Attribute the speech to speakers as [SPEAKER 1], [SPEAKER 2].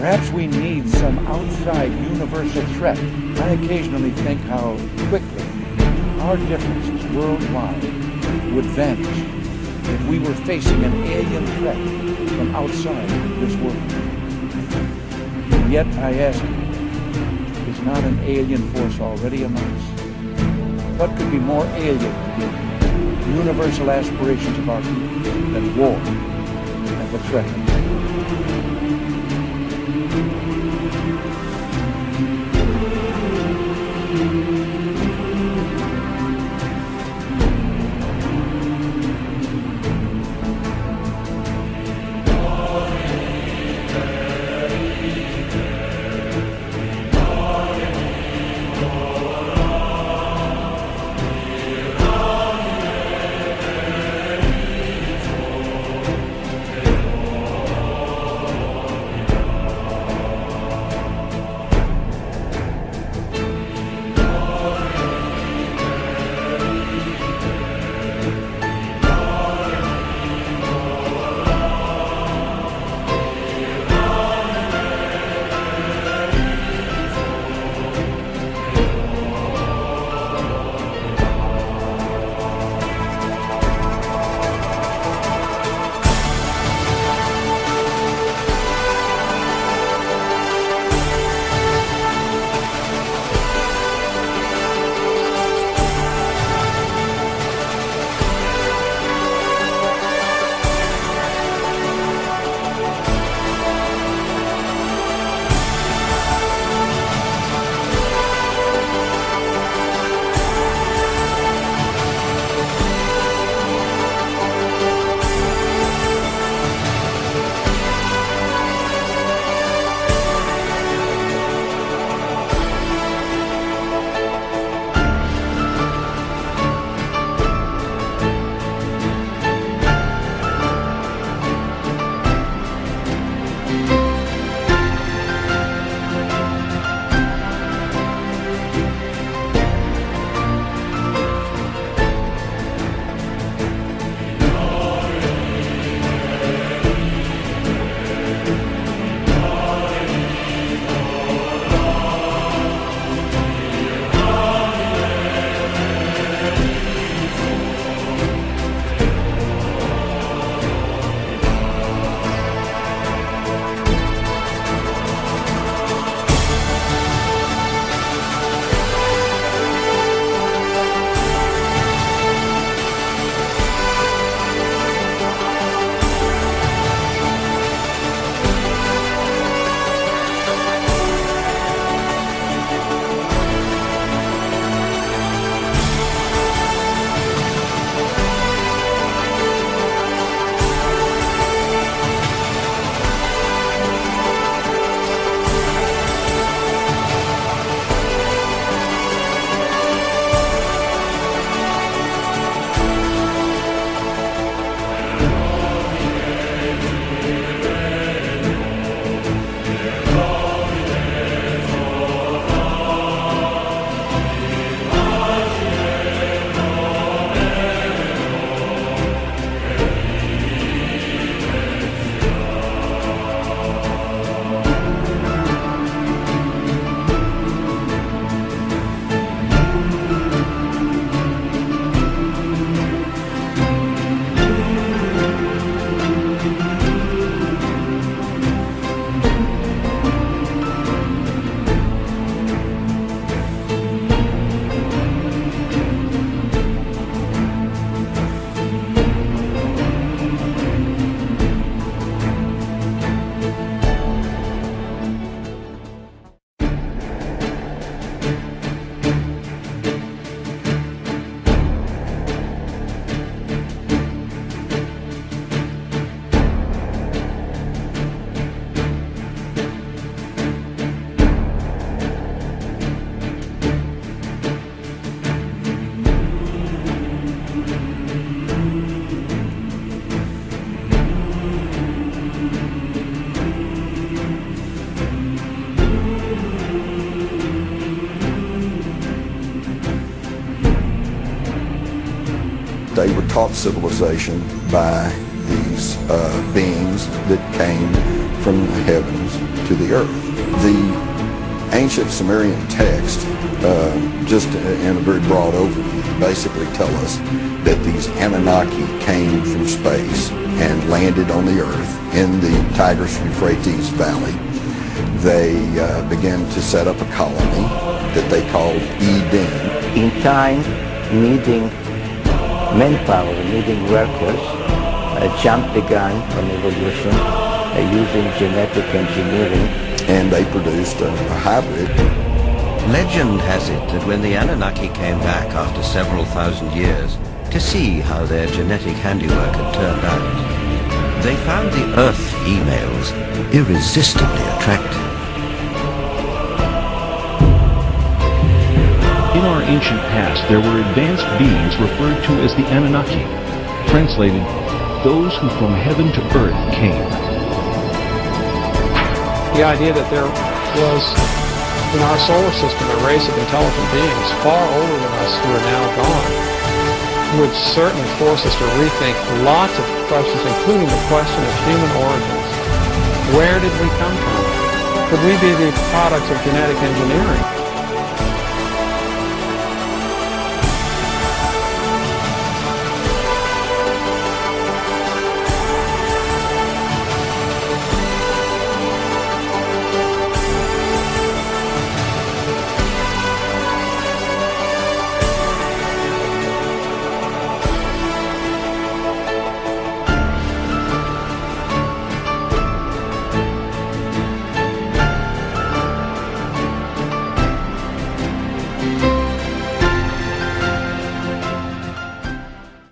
[SPEAKER 1] Perhaps we need some outside universal threat. I occasionally think how quickly our differences worldwide would vanish if we were facing an alien threat from outside this world. And yet, I ask you, is not an alien force already among us? What could be more alien to the universal aspirations of our people than war and the threat of it?
[SPEAKER 2] They were taught civilization by these beings that came from the heavens to the earth. The ancient Sumerian text, just in a very broad overview, basically tell us that these Anunnaki came from space and landed on the earth in the Tigris-Euphrates Valley. They began to set up a colony that they called Eden.
[SPEAKER 3] In time, needing manpower, needing workers, jumped the gun on evolution using genetic engineering.
[SPEAKER 2] And they produced a hybrid.
[SPEAKER 4] Legend has it that when the Anunnaki came back after several thousand years to see how their genetic handiwork had turned out, they found the Earth females irresistibly attractive.
[SPEAKER 5] In our ancient past, there were advanced beings referred to as the Anunnaki, translated, those who from heaven to earth came.
[SPEAKER 6] The idea that there was in our solar system a race of intelligent beings far older than us who are now gone would certainly force us to rethink lots of questions, including the question of human origins. Where did we come from? Could we be the products of genetic engineering?